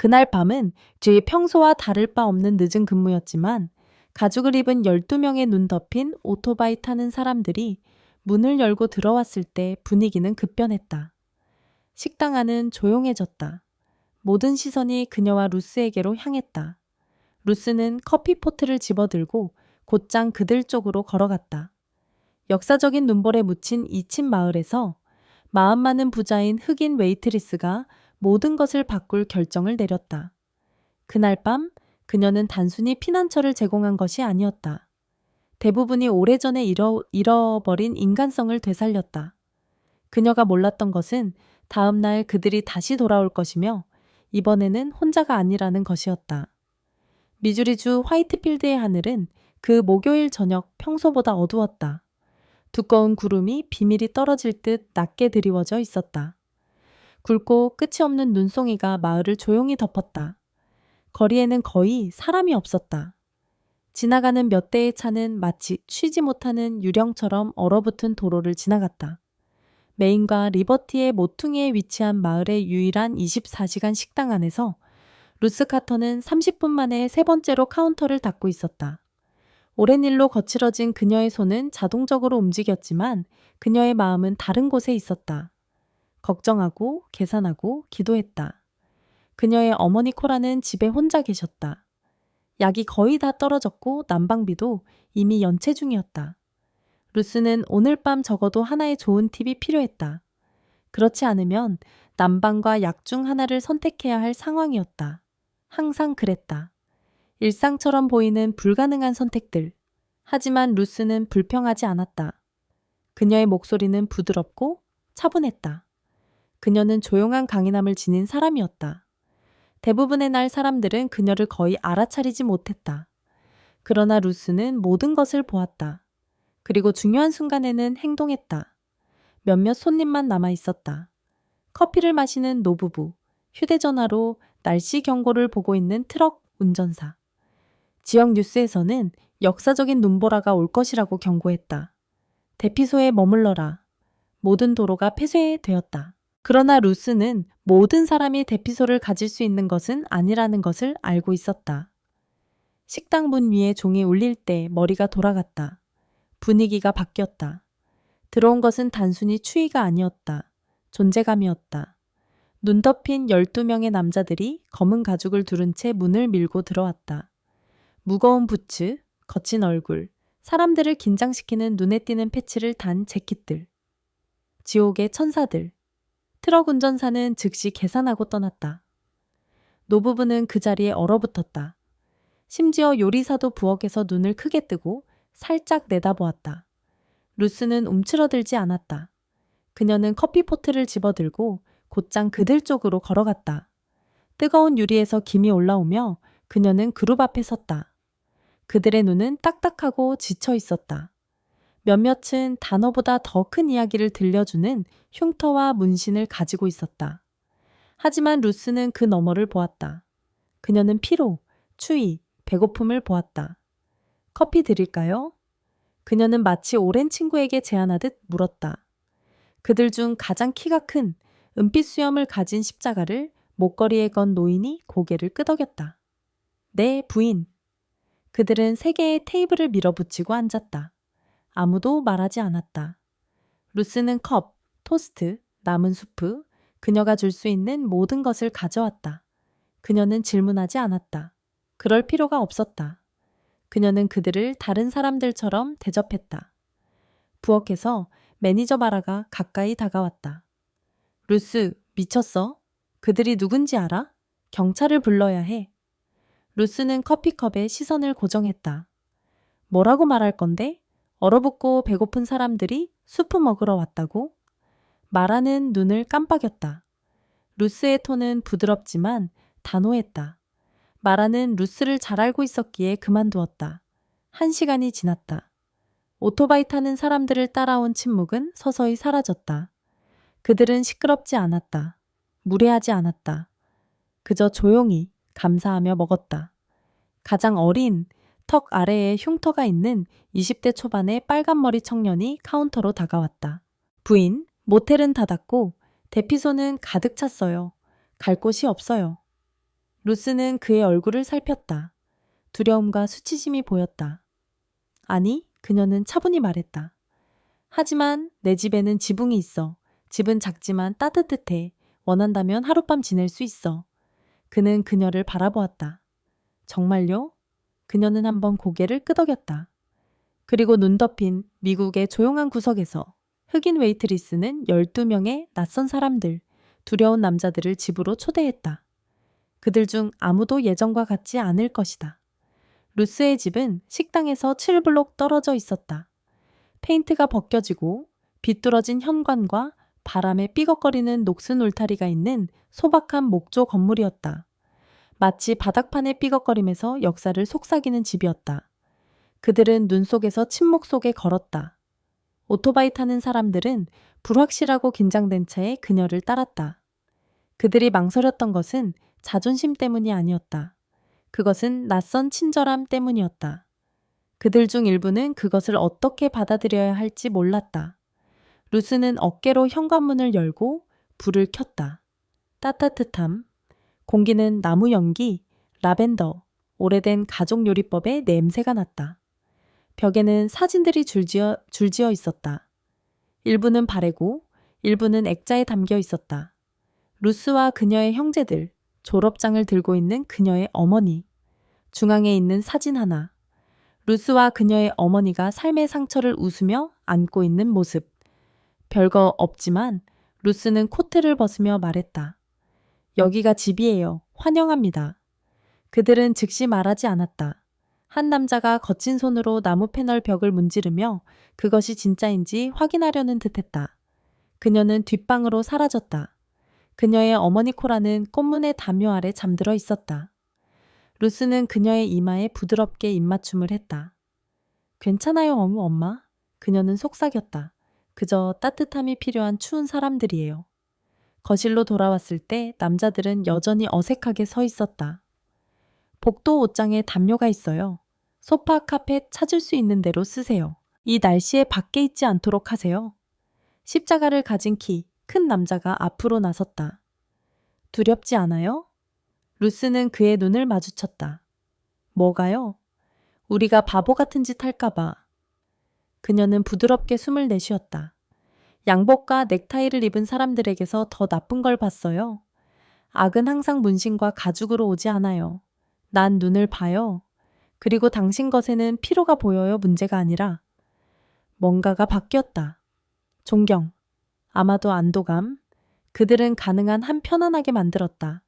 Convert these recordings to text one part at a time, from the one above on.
그날 밤은 주의 평소와 다를 바 없는 늦은 근무였지만 가죽을 입은 12명의 눈 덮인 오토바이 타는 사람들이 문을 열고 들어왔을 때 분위기는 급변했다. 식당 안은 조용해졌다. 모든 시선이 그녀와 루스에게로 향했다. 루스는 커피포트를 집어들고 곧장 그들 쪽으로 걸어갔다. 역사적인 눈볼에 묻힌 2층 마을에서 마음 많은 부자인 흑인 웨이트리스가 모든 것을 바꿀 결정을 내렸다. 그날 밤 그녀는 단순히 피난처를 제공한 것이 아니었다. 대부분이 오래전에 잃어버린 인간성을 되살렸다. 그녀가 몰랐던 것은 다음 날 그들이 다시 돌아올 것이며 이번에는 혼자가 아니라는 것이었다. 미주리주 화이트필드의 하늘은 그 목요일 저녁 평소보다 어두웠다. 두꺼운 구름이 비밀이 떨어질 듯 낮게 드리워져 있었다. 굵고 끝이 없는 눈송이가 마을을 조용히 덮었다. 거리에는 거의 사람이 없었다. 지나가는 몇 대의 차는 마치 쉬지 못하는 유령처럼 얼어붙은 도로를 지나갔다. 메인과 리버티의 모퉁이에 위치한 마을의 유일한 24시간 식당 안에서 루스 카터는 30분 만에 세 번째로 카운터를 닫고 있었다. 오랜 일로 거칠어진 그녀의 손은 자동적으로 움직였지만 그녀의 마음은 다른 곳에 있었다. 걱정하고 계산하고 기도했다. 그녀의 어머니 코라는 집에 혼자 계셨다. 약이 거의 다 떨어졌고 난방비도 이미 연체 중이었다. 루스는 오늘 밤 적어도 하나의 좋은 팁이 필요했다. 그렇지 않으면 난방과 약 중 하나를 선택해야 할 상황이었다. 항상 그랬다. 일상처럼 보이는 불가능한 선택들. 하지만 루스는 불평하지 않았다. 그녀의 목소리는 부드럽고 차분했다. 그녀는 조용한 강인함을 지닌 사람이었다. 대부분의 날 사람들은 그녀를 거의 알아차리지 못했다. 그러나 루스는 모든 것을 보았다. 그리고 중요한 순간에는 행동했다. 몇몇 손님만 남아 있었다. 커피를 마시는 노부부, 휴대전화로 날씨 경고를 보고 있는 트럭 운전사. 지역 뉴스에서는 역사적인 눈보라가 올 것이라고 경고했다. 대피소에 머물러라. 모든 도로가 폐쇄되었다. 그러나 루스는 모든 사람이 대피소를 가질 수 있는 것은 아니라는 것을 알고 있었다. 식당 문 위에 종이 울릴 때 머리가 돌아갔다. 분위기가 바뀌었다. 들어온 것은 단순히 추위가 아니었다. 존재감이었다. 눈 덮인 12명의 남자들이 검은 가죽을 두른 채 문을 밀고 들어왔다. 무거운 부츠, 거친 얼굴, 사람들을 긴장시키는 눈에 띄는 패치를 단 재킷들. 지옥의 천사들. 트럭 운전사는 즉시 계산하고 떠났다. 노부부는 그 자리에 얼어붙었다. 심지어 요리사도 부엌에서 눈을 크게 뜨고 살짝 내다보았다. 루스는 움츠러들지 않았다. 그녀는 커피포트를 집어들고 곧장 그들 쪽으로 걸어갔다. 뜨거운 유리에서 김이 올라오며 그녀는 그룹 앞에 섰다. 그들의 눈은 딱딱하고 지쳐 있었다. 몇몇은 단어보다 더 큰 이야기를 들려주는 흉터와 문신을 가지고 있었다. 하지만 루스는 그 너머를 보았다. 그녀는 피로, 추위, 배고픔을 보았다. 커피 드릴까요? 그녀는 마치 오랜 친구에게 제안하듯 물었다. 그들 중 가장 키가 큰 은빛 수염을 가진 십자가를 목걸이에 건 노인이 고개를 끄덕였다. 네, 부인. 그들은 세 개의 테이블을 밀어붙이고 앉았다. 아무도 말하지 않았다. 루스는 컵, 토스트, 남은 수프, 그녀가 줄 수 있는 모든 것을 가져왔다. 그녀는 질문하지 않았다. 그럴 필요가 없었다. 그녀는 그들을 다른 사람들처럼 대접했다. 부엌에서 매니저 바라가 가까이 다가왔다. 루스, 미쳤어? 그들이 누군지 알아? 경찰을 불러야 해. 루스는 커피컵에 시선을 고정했다. 뭐라고 말할 건데? 얼어붙고 배고픈 사람들이 수프 먹으러 왔다고? 마라는 눈을 깜빡였다. 루스의 톤은 부드럽지만 단호했다. 마라는 루스를 잘 알고 있었기에 그만두었다. 1시간이 지났다. 오토바이 타는 사람들을 따라온 침묵은 서서히 사라졌다. 그들은 시끄럽지 않았다. 무례하지 않았다. 그저 조용히 감사하며 먹었다. 가장 어린 턱 아래에 흉터가 있는 20대 초반의 빨간머리 청년이 카운터로 다가왔다. 부인, 모텔은 닫았고 대피소는 가득 찼어요. 갈 곳이 없어요. 루스는 그의 얼굴을 살폈다. 두려움과 수치심이 보였다. 아니, 그녀는 차분히 말했다. 하지만 내 집에는 지붕이 있어. 집은 작지만 따뜻해. 원한다면 하룻밤 지낼 수 있어. 그는 그녀를 바라보았다. 정말요? 그녀는 한번 고개를 끄덕였다. 그리고 눈 덮인 미국의 조용한 구석에서 흑인 웨이트리스는 12명의 낯선 사람들, 두려운 남자들을 집으로 초대했다. 그들 중 아무도 예전과 같지 않을 것이다. 루스의 집은 식당에서 7블록 떨어져 있었다. 페인트가 벗겨지고 비뚤어진 현관과 바람에 삐걱거리는 녹슨 울타리가 있는 소박한 목조 건물이었다. 마치 바닥판의 삐걱거림에서 역사를 속삭이는 집이었다. 그들은 눈 속에서 침묵 속에 걸었다. 오토바이 타는 사람들은 불확실하고 긴장된 채 그녀를 따랐다. 그들이 망설였던 것은 자존심 때문이 아니었다. 그것은 낯선 친절함 때문이었다. 그들 중 일부는 그것을 어떻게 받아들여야 할지 몰랐다. 루스는 어깨로 현관문을 열고 불을 켰다. 따뜻함, 공기는 나무 연기, 라벤더, 오래된 가족 요리법의 냄새가 났다. 벽에는 사진들이 줄지어 있었다. 일부는 바래고 일부는 액자에 담겨 있었다. 루스와 그녀의 형제들, 졸업장을 들고 있는 그녀의 어머니, 중앙에 있는 사진 하나, 루스와 그녀의 어머니가 삶의 상처를 웃으며 안고 있는 모습. 별거 없지만 루스는 코트를 벗으며 말했다. 여기가 집이에요. 환영합니다. 그들은 즉시 말하지 않았다. 한 남자가 거친 손으로 나무 패널 벽을 문지르며 그것이 진짜인지 확인하려는 듯했다. 그녀는 뒷방으로 사라졌다. 그녀의 어머니 코라는 꽃문의 담요 아래 잠들어 있었다. 루스는 그녀의 이마에 부드럽게 입맞춤을 했다. 괜찮아요, 엄마. 그녀는 속삭였다. 그저 따뜻함이 필요한 추운 사람들이에요. 거실로 돌아왔을 때 남자들은 여전히 어색하게 서 있었다. 복도 옷장에 담요가 있어요. 소파, 카펫 찾을 수 있는 대로 쓰세요. 이 날씨에 밖에 있지 않도록 하세요. 십자가를 가진 큰 남자가 앞으로 나섰다. 두렵지 않아요? 루스는 그의 눈을 마주쳤다. 뭐가요? 우리가 바보 같은 짓 할까봐. 그녀는 부드럽게 숨을 내쉬었다. 양복과 넥타이를 입은 사람들에게서 더 나쁜 걸 봤어요. 악은 항상 문신과 가죽으로 오지 않아요. 난 눈을 봐요. 그리고 당신 것에는 피로가 보여요, 문제가 아니라. 뭔가가 바뀌었다. 존경, 아마도 안도감. 그들은 가능한 한 편안하게 만들었다.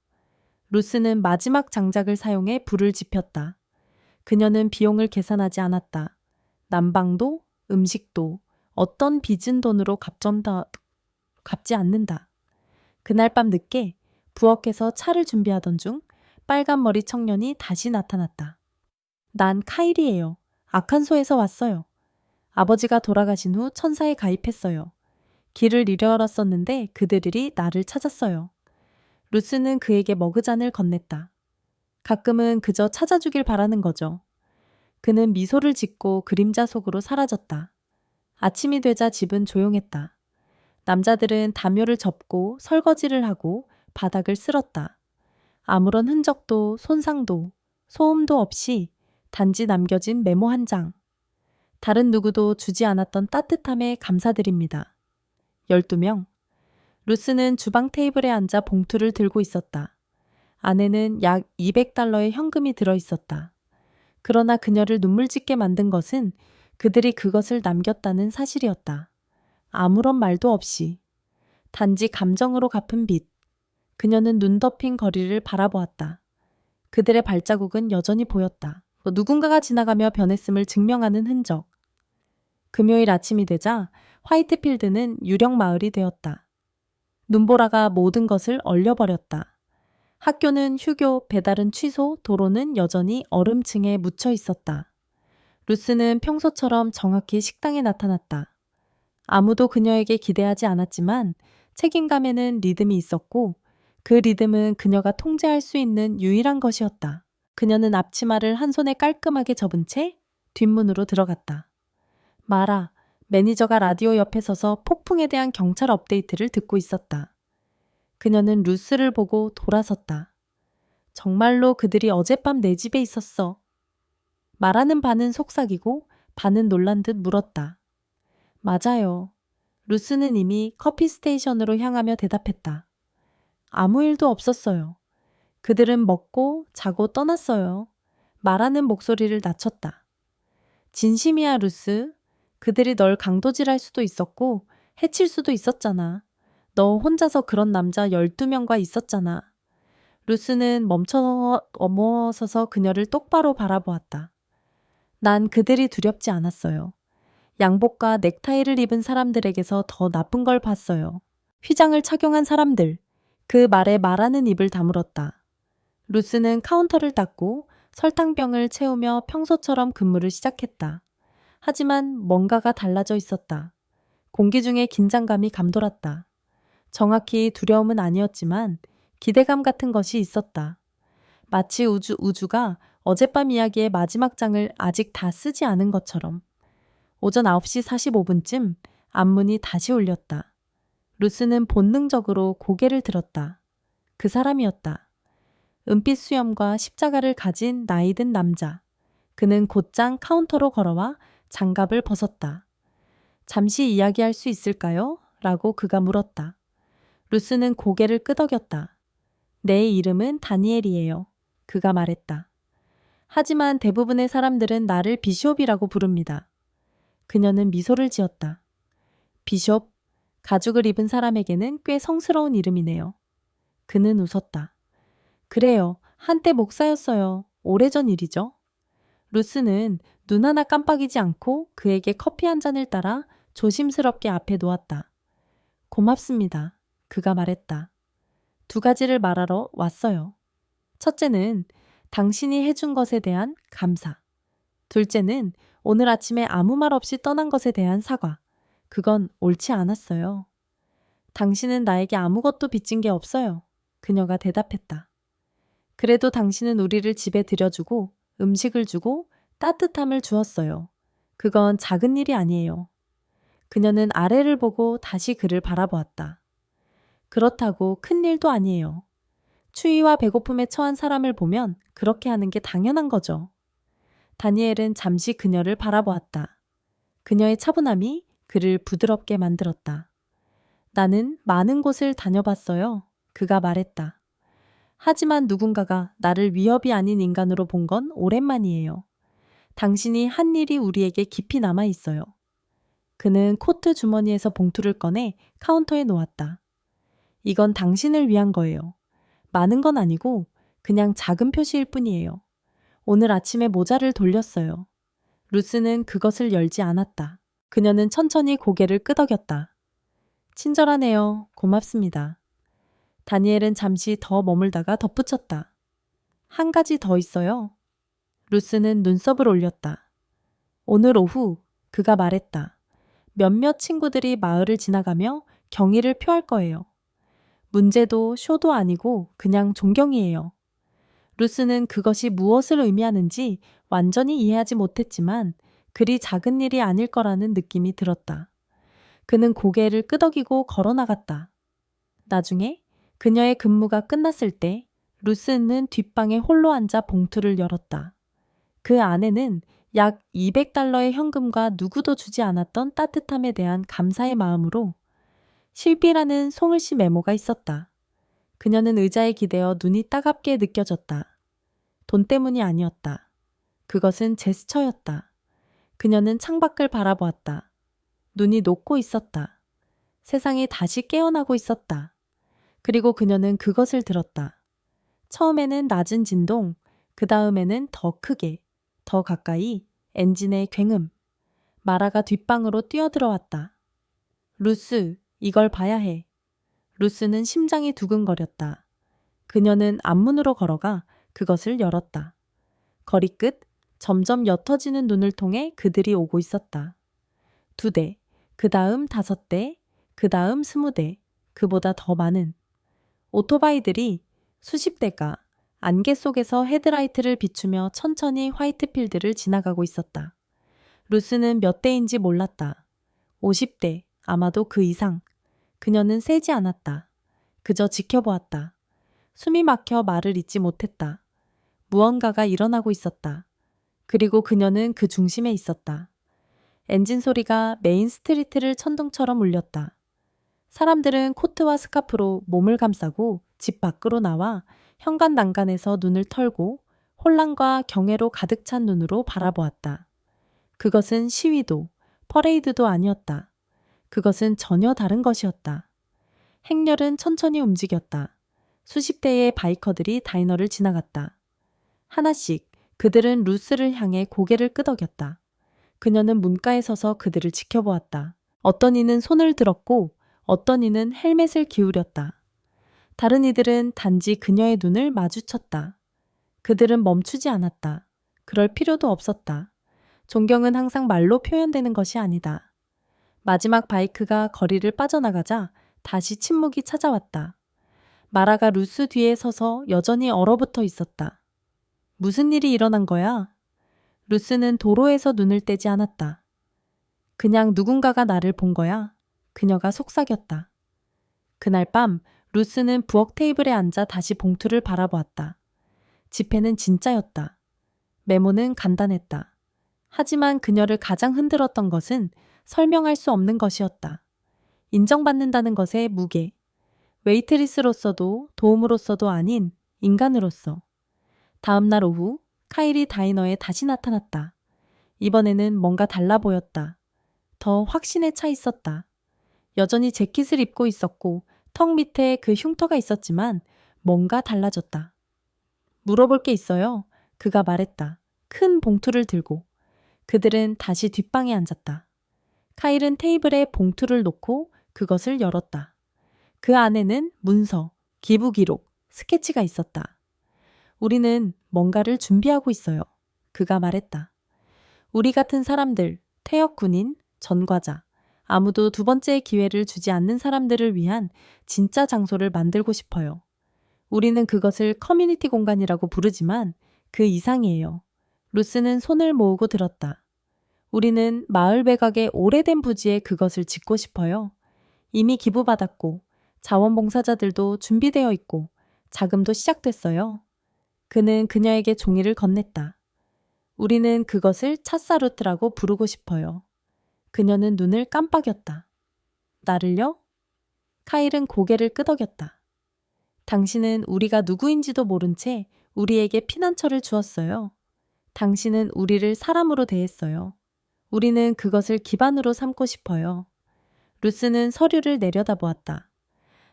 루스는 마지막 장작을 사용해 불을 지폈다. 그녀는 비용을 계산하지 않았다. 난방도, 음식도 어떤 빚은 돈으로 갚지 않는다. 그날 밤 늦게 부엌에서 차를 준비하던 중 빨간 머리 청년이 다시 나타났다. 난 카일이에요. 아칸소에서 왔어요. 아버지가 돌아가신 후 천사에 가입했어요. 길을 잃어버렸었는데 그들이 나를 찾았어요. 루스는 그에게 머그잔을 건넸다. 가끔은 그저 찾아주길 바라는 거죠. 그는 미소를 짓고 그림자 속으로 사라졌다. 아침이 되자 집은 조용했다. 남자들은 담요를 접고 설거지를 하고 바닥을 쓸었다. 아무런 흔적도 손상도 소음도 없이 단지 남겨진 메모 한 장. 다른 누구도 주지 않았던 따뜻함에 감사드립니다. 12명. 루스는 주방 테이블에 앉아 봉투를 들고 있었다. 안에는 약 200달러의 현금이 들어 있었다. 그러나 그녀를 눈물 짓게 만든 것은 그들이 그것을 남겼다는 사실이었다. 아무런 말도 없이. 단지 감정으로 갚은 빚. 그녀는 눈 덮인 거리를 바라보았다. 그들의 발자국은 여전히 보였다. 누군가가 지나가며 변했음을 증명하는 흔적. 금요일 아침이 되자 화이트필드는 유령 마을이 되었다. 눈보라가 모든 것을 얼려버렸다. 학교는 휴교, 배달은 취소, 도로는 여전히 얼음층에 묻혀 있었다. 루스는 평소처럼 정확히 식당에 나타났다. 아무도 그녀에게 기대하지 않았지만 책임감에는 리듬이 있었고 그 리듬은 그녀가 통제할 수 있는 유일한 것이었다. 그녀는 앞치마를 한 손에 깔끔하게 접은 채 뒷문으로 들어갔다. 마라, 매니저가 라디오 옆에 서서 폭풍에 대한 경찰 업데이트를 듣고 있었다. 그녀는 루스를 보고 돌아섰다. 정말로 그들이 어젯밤 내 집에 있었어. 말하는 반은 속삭이고 반은 놀란 듯 물었다. 맞아요. 루스는 이미 커피 스테이션으로 향하며 대답했다. 아무 일도 없었어요. 그들은 먹고 자고 떠났어요. 말하는 목소리를 낮췄다. 진심이야, 루스. 그들이 널 강도질할 수도 있었고 해칠 수도 있었잖아. 너 혼자서 그런 남자 12명과 있었잖아. 루스는 멈춰서서 그녀를 똑바로 바라보았다. 난 그들이 두렵지 않았어요. 양복과 넥타이를 입은 사람들에게서 더 나쁜 걸 봤어요. 휘장을 착용한 사람들. 그 말에 말하는 입을 다물었다. 루스는 카운터를 닦고 설탕병을 채우며 평소처럼 근무를 시작했다. 하지만 뭔가가 달라져 있었다. 공기 중에 긴장감이 감돌았다. 정확히 두려움은 아니었지만 기대감 같은 것이 있었다. 마치 우주가 어젯밤 이야기의 마지막 장을 아직 다 쓰지 않은 것처럼. 오전 9시 45분쯤 앞문이 다시 울렸다. 루스는 본능적으로 고개를 들었다. 그 사람이었다. 은빛 수염과 십자가를 가진 나이든 남자. 그는 곧장 카운터로 걸어와 장갑을 벗었다. 잠시 이야기할 수 있을까요? 라고 그가 물었다. 루스는 고개를 끄덕였다. 내 이름은 다니엘이에요. 그가 말했다. 하지만 대부분의 사람들은 나를 비숍이라고 부릅니다. 그녀는 미소를 지었다. 비숍, 가죽을 입은 사람에게는 꽤 성스러운 이름이네요. 그는 웃었다. 그래요. 한때 목사였어요. 오래전 일이죠. 루스는 눈 하나 깜빡이지 않고 그에게 커피 한 잔을 따라 조심스럽게 앞에 놓았다. 고맙습니다. 그가 말했다. 2가지를 말하러 왔어요. 첫째는 당신이 해준 것에 대한 감사. 둘째는 오늘 아침에 아무 말 없이 떠난 것에 대한 사과. 그건 옳지 않았어요. 당신은 나에게 아무것도 빚진 게 없어요. 그녀가 대답했다. 그래도 당신은 우리를 집에 들여주고 음식을 주고 따뜻함을 주었어요. 그건 작은 일이 아니에요. 그녀는 아래를 보고 다시 그를 바라보았다. 그렇다고 큰 일도 아니에요. 추위와 배고픔에 처한 사람을 보면 그렇게 하는 게 당연한 거죠. 다니엘은 잠시 그녀를 바라보았다. 그녀의 차분함이 그를 부드럽게 만들었다. 나는 많은 곳을 다녀봤어요. 그가 말했다. 하지만 누군가가 나를 위협이 아닌 인간으로 본 건 오랜만이에요. 당신이 한 일이 우리에게 깊이 남아 있어요. 그는 코트 주머니에서 봉투를 꺼내 카운터에 놓았다. 이건 당신을 위한 거예요. 많은 건 아니고 그냥 작은 표시일 뿐이에요. 오늘 아침에 모자를 돌렸어요. 루스는 그것을 열지 않았다. 그녀는 천천히 고개를 끄덕였다. 친절하네요. 고맙습니다. 다니엘은 잠시 더 머물다가 덧붙였다. 한 가지 더 있어요. 루스는 눈썹을 올렸다. 오늘 오후 그가 말했다. 몇몇 친구들이 마을을 지나가며 경의를 표할 거예요. 문제도 쇼도 아니고 그냥 존경이에요. 루스는 그것이 무엇을 의미하는지 완전히 이해하지 못했지만 그리 작은 일이 아닐 거라는 느낌이 들었다. 그는 고개를 끄덕이고 걸어 나갔다. 나중에 그녀의 근무가 끝났을 때 루스는 뒷방에 홀로 앉아 봉투를 열었다. 그 안에는 약 200달러의 현금과 누구도 주지 않았던 따뜻함에 대한 감사의 마음으로 실비라는 송글씨 메모가 있었다. 그녀는 의자에 기대어 눈이 따갑게 느껴졌다. 돈 때문이 아니었다. 그것은 제스처였다. 그녀는 창밖을 바라보았다. 눈이 녹고 있었다. 세상이 다시 깨어나고 있었다. 그리고 그녀는 그것을 들었다. 처음에는 낮은 진동, 그 다음에는 더 크게, 더 가까이 엔진의 굉음. 마라가 뒷방으로 뛰어들어왔다. 루스, 이걸 봐야 해. 루스는 심장이 두근거렸다. 그녀는 앞문으로 걸어가 그것을 열었다. 거리 끝 점점 옅어지는 눈을 통해 그들이 오고 있었다. 2대, 그 다음 5대, 그 다음 20대, 그보다 더 많은 오토바이들이 수십 대가 안개 속에서 헤드라이트를 비추며 천천히 화이트필드를 지나가고 있었다. 루스는 몇 대인지 몰랐다. 50대, 아마도 그 이상. 그녀는 세지 않았다. 그저 지켜보았다. 숨이 막혀 말을 잇지 못했다. 무언가가 일어나고 있었다. 그리고 그녀는 그 중심에 있었다. 엔진 소리가 메인 스트리트를 천둥처럼 울렸다. 사람들은 코트와 스카프로 몸을 감싸고 집 밖으로 나와 현관난간에서 눈을 털고 혼란과 경애로 가득 찬 눈으로 바라보았다. 그것은 시위도, 퍼레이드도 아니었다. 그것은 전혀 다른 것이었다. 행렬은 천천히 움직였다. 수십 대의 바이커들이 다이너를 지나갔다. 하나씩 그들은 루스를 향해 고개를 끄덕였다. 그녀는 문가에 서서 그들을 지켜보았다. 어떤 이는 손을 들었고 어떤 이는 헬멧을 기울였다. 다른 이들은 단지 그녀의 눈을 마주쳤다. 그들은 멈추지 않았다. 그럴 필요도 없었다. 존경은 항상 말로 표현되는 것이 아니다. 마지막 바이크가 거리를 빠져나가자 다시 침묵이 찾아왔다. 마라가 루스 뒤에 서서 여전히 얼어붙어 있었다. 무슨 일이 일어난 거야? 루스는 도로에서 눈을 떼지 않았다. 그냥 누군가가 나를 본 거야. 그녀가 속삭였다. 그날 밤 루스는 부엌 테이블에 앉아 다시 봉투를 바라보았다. 지폐는 진짜였다. 메모는 간단했다. 하지만 그녀를 가장 흔들었던 것은 설명할 수 없는 것이었다. 인정받는다는 것의 무게. 웨이트리스로서도 도움으로서도 아닌 인간으로서. 다음 날 오후 카일이 다이너에 다시 나타났다. 이번에는 뭔가 달라 보였다. 더 확신에 차 있었다. 여전히 재킷을 입고 있었고 턱 밑에 그 흉터가 있었지만 뭔가 달라졌다. 물어볼 게 있어요. 그가 말했다. 큰 봉투를 들고. 그들은 다시 뒷방에 앉았다. 카일은 테이블에 봉투를 놓고 그것을 열었다. 그 안에는 문서, 기부 기록, 스케치가 있었다. 우리는 뭔가를 준비하고 있어요. 그가 말했다. 우리 같은 사람들, 퇴역 군인, 전과자, 아무도 두 번째 기회를 주지 않는 사람들을 위한 진짜 장소를 만들고 싶어요. 우리는 그것을 커뮤니티 공간이라고 부르지만 그 이상이에요. 루스는 손을 모으고 들었다. 우리는 마을 외곽의 오래된 부지에 그것을 짓고 싶어요. 이미 기부받았고 자원봉사자들도 준비되어 있고 자금도 시작됐어요. 그는 그녀에게 종이를 건넸다. 우리는 그것을 차사루트라고 부르고 싶어요. 그녀는 눈을 깜빡였다. 나를요? 카일은 고개를 끄덕였다. 당신은 우리가 누구인지도 모른 채 우리에게 피난처를 주었어요. 당신은 우리를 사람으로 대했어요. 우리는 그것을 기반으로 삼고 싶어요. 루스는 서류를 내려다보았다.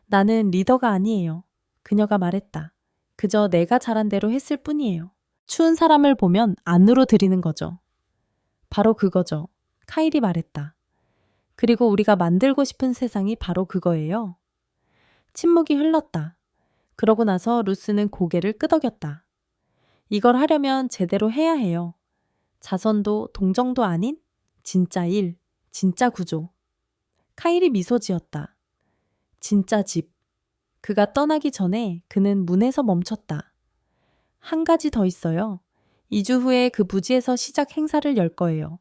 나는 리더가 아니에요. 그녀가 말했다. 그저 내가 잘한 대로 했을 뿐이에요. 추운 사람을 보면 안으로 들이는 거죠. 바로 그거죠. 카일이 말했다. 그리고 우리가 만들고 싶은 세상이 바로 그거예요. 침묵이 흘렀다. 그러고 나서 루스는 고개를 끄덕였다. 이걸 하려면 제대로 해야 해요. 자선도 동정도 아닌 진짜 일, 진짜 구조. 카일이 미소 지었다. 진짜 집. 그가 떠나기 전에 그는 문에서 멈췄다. 한 가지 더 있어요. 2주 후에 그 부지에서 시작 행사를 열 거예요.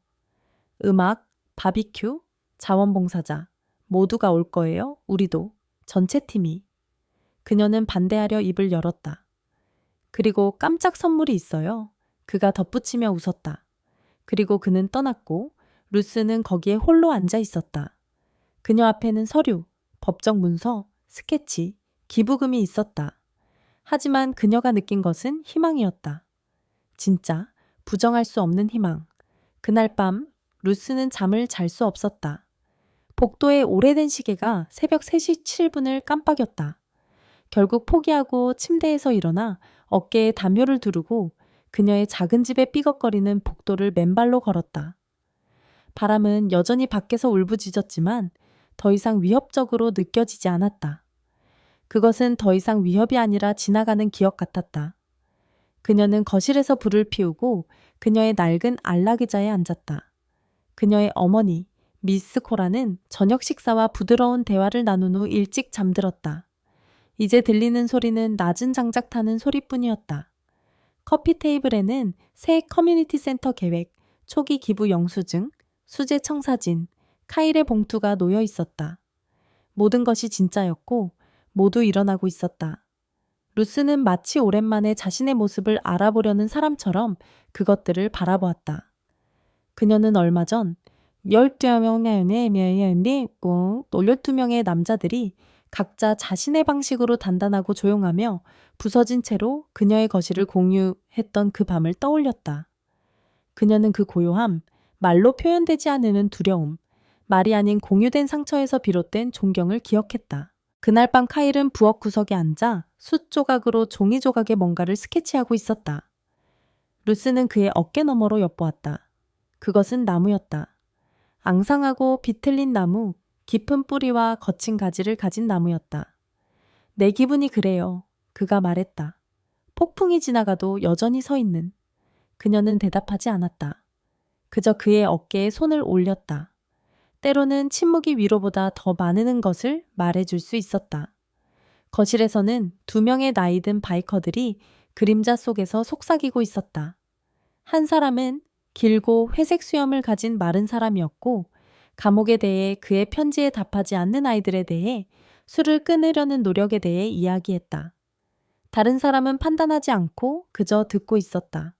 음악, 바비큐, 자원봉사자 모두가 올 거예요. 우리도. 전체 팀이. 그녀는 반대하려 입을 열었다. 그리고 깜짝 선물이 있어요. 그가 덧붙이며 웃었다. 그리고 그는 떠났고 루스는 거기에 홀로 앉아 있었다. 그녀 앞에는 서류, 법적 문서, 스케치, 기부금이 있었다. 하지만 그녀가 느낀 것은 희망이었다. 진짜 부정할 수 없는 희망. 그날 밤 루스는 잠을 잘 수 없었다. 복도의 오래된 시계가 새벽 3시 7분을 깜빡였다. 결국 포기하고 침대에서 일어나 어깨에 담요를 두르고 그녀의 작은 집에 삐걱거리는 복도를 맨발로 걸었다. 바람은 여전히 밖에서 울부짖었지만 더 이상 위협적으로 느껴지지 않았다. 그것은 더 이상 위협이 아니라 지나가는 기억 같았다. 그녀는 거실에서 불을 피우고 그녀의 낡은 안락의자에 앉았다. 그녀의 어머니, 미스 코라는 저녁 식사와 부드러운 대화를 나눈 후 일찍 잠들었다. 이제 들리는 소리는 낮은 장작 타는 소리뿐이었다. 커피 테이블에는 새 커뮤니티 센터 계획, 초기 기부 영수증, 수제 청사진, 카일의 봉투가 놓여 있었다. 모든 것이 진짜였고 모두 일어나고 있었다. 루스는 마치 오랜만에 자신의 모습을 알아보려는 사람처럼 그것들을 바라보았다. 그녀는 얼마 전 12명의 남자들이 각자 자신의 방식으로 단단하고 조용하며 부서진 채로 그녀의 거실을 공유했던 그 밤을 떠올렸다. 그녀는 그 고요함, 말로 표현되지 않는 두려움, 말이 아닌 공유된 상처에서 비롯된 존경을 기억했다. 그날 밤 카일은 부엌 구석에 앉아 숯 조각으로 종이 조각에 뭔가를 스케치하고 있었다. 루스는 그의 어깨 너머로 엿보았다. 그것은 나무였다. 앙상하고 비틀린 나무, 깊은 뿌리와 거친 가지를 가진 나무였다. 내 기분이 그래요. 그가 말했다. 폭풍이 지나가도 여전히 서 있는. 그녀는 대답하지 않았다. 그저 그의 어깨에 손을 올렸다. 때로는 침묵이 위로보다 더 많은 것을 말해줄 수 있었다. 거실에서는 2명의 나이든 바이커들이 그림자 속에서 속삭이고 있었다. 한 사람은 길고 회색 수염을 가진 마른 사람이었고, 감옥에 대해 그의 편지에 답하지 않는 아이들에 대해 술을 끊으려는 노력에 대해 이야기했다. 다른 사람은 판단하지 않고 그저 듣고 있었다.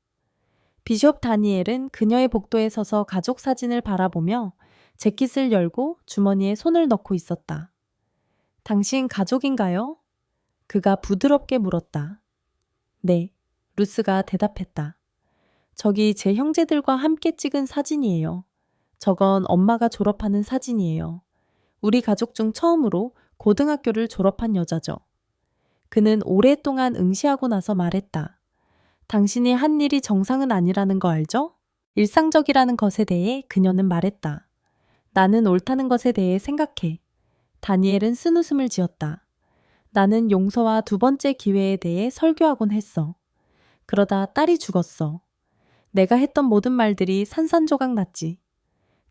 비숍 다니엘은 그녀의 복도에 서서 가족 사진을 바라보며 재킷을 열고 주머니에 손을 넣고 있었다. 당신 가족인가요? 그가 부드럽게 물었다. 네, 루스가 대답했다. 저기 제 형제들과 함께 찍은 사진이에요. 저건 엄마가 졸업하는 사진이에요. 우리 가족 중 처음으로 고등학교를 졸업한 여자죠. 그는 오랫동안 응시하고 나서 말했다. 당신이 한 일이 정상은 아니라는 거 알죠? 일상적이라는 것에 대해 그녀는 말했다. 나는 옳다는 것에 대해 생각해. 다니엘은 쓴웃음을 지었다. 나는 용서와 2번째 기회에 대해 설교하곤 했어. 그러다 딸이 죽었어. 내가 했던 모든 말들이 산산조각 났지.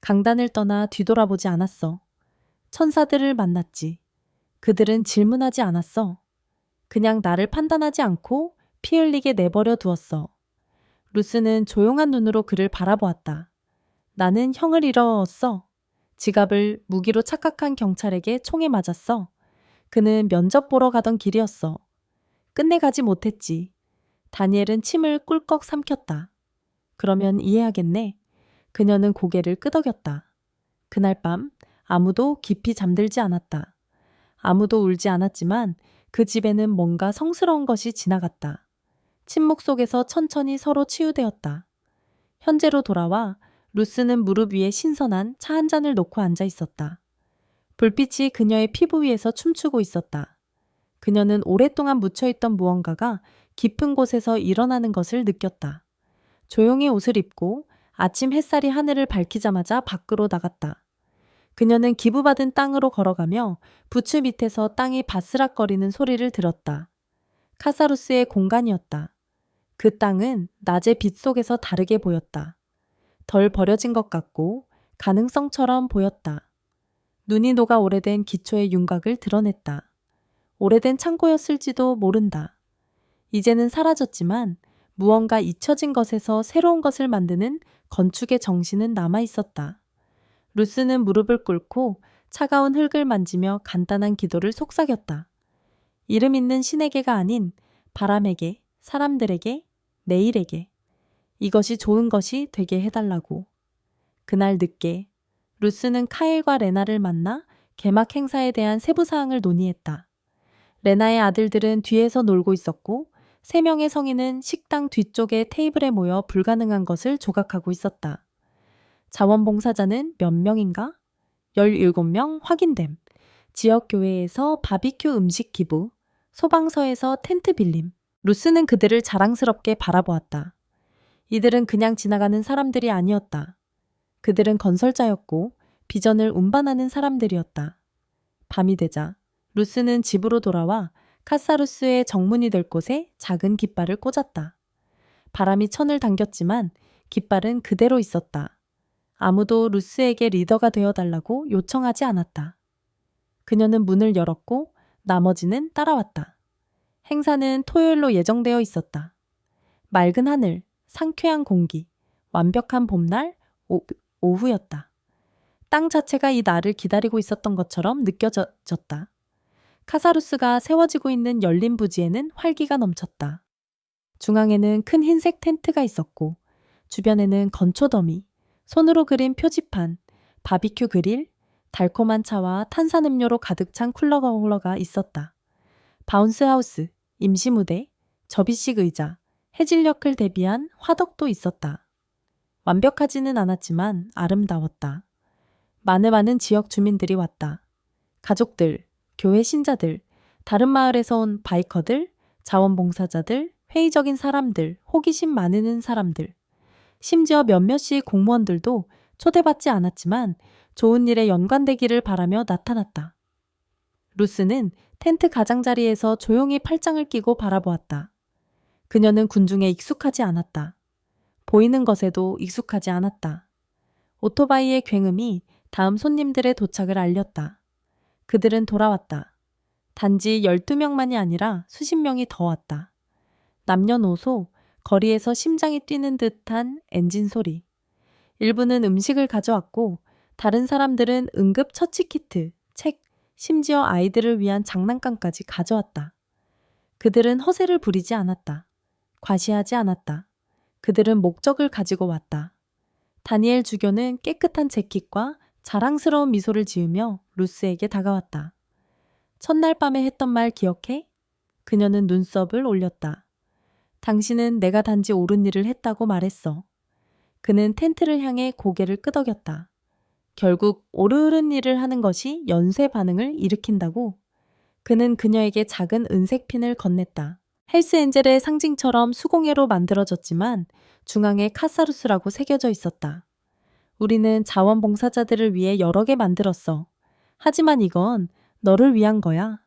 강단을 떠나 뒤돌아보지 않았어. 천사들을 만났지. 그들은 질문하지 않았어. 그냥 나를 판단하지 않고 피 흘리게 내버려 두었어. 루스는 조용한 눈으로 그를 바라보았다. 나는 형을 잃었어. 지갑을 무기로 착각한 경찰에게 총에 맞았어. 그는 면접 보러 가던 길이었어. 끝내 가지 못했지. 다니엘은 침을 꿀꺽 삼켰다. 그러면 이해하겠네. 그녀는 고개를 끄덕였다. 그날 밤 아무도 깊이 잠들지 않았다. 아무도 울지 않았지만 그 집에는 뭔가 성스러운 것이 지나갔다. 침묵 속에서 천천히 서로 치유되었다. 현재로 돌아와 루스는 무릎 위에 신선한 차 한 잔을 놓고 앉아 있었다. 불빛이 그녀의 피부 위에서 춤추고 있었다. 그녀는 오랫동안 묻혀있던 무언가가 깊은 곳에서 일어나는 것을 느꼈다. 조용히 옷을 입고 아침 햇살이 하늘을 밝히자마자 밖으로 나갔다. 그녀는 기부받은 땅으로 걸어가며 부츠 밑에서 땅이 바스락거리는 소리를 들었다. 카사루스의 공간이었다. 그 땅은 낮의 빛 속에서 다르게 보였다. 덜 버려진 것 같고 가능성처럼 보였다. 눈이 녹아 오래된 기초의 윤곽을 드러냈다. 오래된 창고였을지도 모른다. 이제는 사라졌지만 무언가 잊혀진 것에서 새로운 것을 만드는 건축의 정신은 남아있었다. 루스는 무릎을 꿇고 차가운 흙을 만지며 간단한 기도를 속삭였다. 이름 있는 신에게가 아닌 바람에게, 사람들에게, 내일에게. 이것이 좋은 것이 되게 해달라고. 그날 늦게 루스는 카일과 레나를 만나 개막 행사에 대한 세부 사항을 논의했다. 레나의 아들들은 뒤에서 놀고 있었고 3명의 성인은 식당 뒤쪽의 테이블에 모여 불가능한 것을 조각하고 있었다. 자원봉사자는 몇 명인가? 17명 확인됨. 지역교회에서 바비큐 음식 기부, 소방서에서 텐트 빌림. 루스는 그들을 자랑스럽게 바라보았다. 이들은 그냥 지나가는 사람들이 아니었다. 그들은 건설자였고 비전을 운반하는 사람들이었다. 밤이 되자 루스는 집으로 돌아와 카사루스의 정문이 될 곳에 작은 깃발을 꽂았다. 바람이 천을 당겼지만 깃발은 그대로 있었다. 아무도 루스에게 리더가 되어달라고 요청하지 않았다. 그녀는 문을 열었고 나머지는 따라왔다. 행사는 토요일로 예정되어 있었다. 맑은 하늘, 상쾌한 공기, 완벽한 봄날, 오후였다. 땅 자체가 이 날을 기다리고 있었던 것처럼 느껴졌다. 카사루스가 세워지고 있는 열린 부지에는 활기가 넘쳤다. 중앙에는 큰 흰색 텐트가 있었고 주변에는 건초더미, 손으로 그린 표지판, 바비큐 그릴, 달콤한 차와 탄산음료로 가득 찬 쿨러가 있었다. 바운스하우스, 임시무대, 접이식 의자, 해질녘을 대비한 화덕도 있었다. 완벽하지는 않았지만 아름다웠다. 많은 지역 주민들이 왔다. 가족들, 교회 신자들, 다른 마을에서 온 바이커들, 자원봉사자들, 회의적인 사람들, 호기심 많은 사람들, 심지어 몇몇이 공무원들도 초대받지 않았지만 좋은 일에 연관되기를 바라며 나타났다. 루스는 텐트 가장자리에서 조용히 팔짱을 끼고 바라보았다. 그녀는 군중에 익숙하지 않았다. 보이는 것에도 익숙하지 않았다. 오토바이의 굉음이 다음 손님들의 도착을 알렸다. 그들은 돌아왔다. 단지 12명만이 아니라 수십 명이 더 왔다. 남녀노소, 거리에서 심장이 뛰는 듯한 엔진 소리. 일부는 음식을 가져왔고 다른 사람들은 응급 처치 키트, 책, 심지어 아이들을 위한 장난감까지 가져왔다. 그들은 허세를 부리지 않았다. 과시하지 않았다. 그들은 목적을 가지고 왔다. 다니엘 주교는 깨끗한 재킷과 자랑스러운 미소를 지으며 루스에게 다가왔다. 첫날 밤에 했던 말 기억해? 그녀는 눈썹을 올렸다. 당신은 내가 단지 옳은 일을 했다고 말했어. 그는 텐트를 향해 고개를 끄덕였다. 결국 옳은 일을 하는 것이 연쇄 반응을 일으킨다고. 그는 그녀에게 작은 은색 핀을 건넸다. 헬스엔젤의 상징처럼 수공예로 만들어졌지만 중앙에 카사루스라고 새겨져 있었다. 우리는 자원봉사자들을 위해 여러 개 만들었어. 하지만 이건 너를 위한 거야.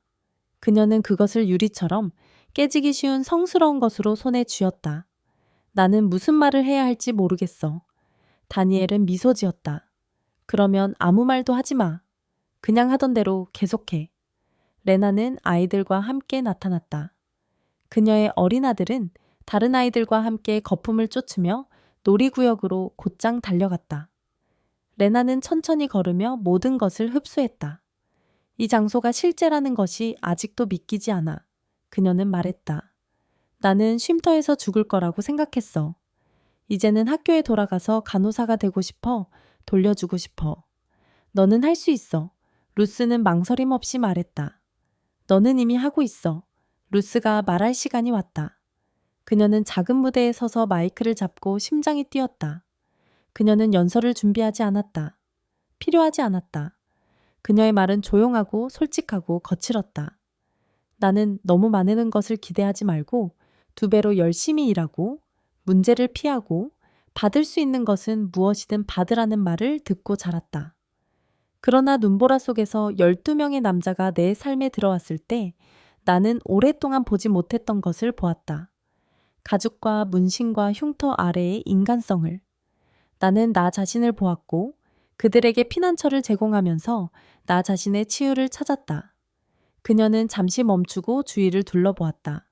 그녀는 그것을 유리처럼 깨지기 쉬운 성스러운 것으로 손에 쥐었다. 나는 무슨 말을 해야 할지 모르겠어. 다니엘은 미소 지었다. 그러면 아무 말도 하지 마. 그냥 하던 대로 계속해. 레나는 아이들과 함께 나타났다. 그녀의 어린 아들은 다른 아이들과 함께 거품을 쫓으며 놀이구역으로 곧장 달려갔다. 레나는 천천히 걸으며 모든 것을 흡수했다. 이 장소가 실제라는 것이 아직도 믿기지 않아. 그녀는 말했다. 나는 쉼터에서 죽을 거라고 생각했어. 이제는 학교에 돌아가서 간호사가 되고 싶어. 돌려주고 싶어. 너는 할 수 있어. 루스는 망설임 없이 말했다. 너는 이미 하고 있어. 루스가 말할 시간이 왔다. 그녀는 작은 무대에 서서 마이크를 잡고 심장이 뛰었다. 그녀는 연설을 준비하지 않았다. 필요하지 않았다. 그녀의 말은 조용하고 솔직하고 거칠었다. 나는 너무 많은 것을 기대하지 말고 2배로 열심히 일하고 문제를 피하고 받을 수 있는 것은 무엇이든 받으라는 말을 듣고 자랐다. 그러나 눈보라 속에서 12명의 남자가 내 삶에 들어왔을 때 나는 오랫동안 보지 못했던 것을 보았다. 가죽과 문신과 흉터 아래의 인간성을. 나는 나 자신을 보았고 그들에게 피난처를 제공하면서 나 자신의 치유를 찾았다. 그녀는 잠시 멈추고 주위를 둘러보았다.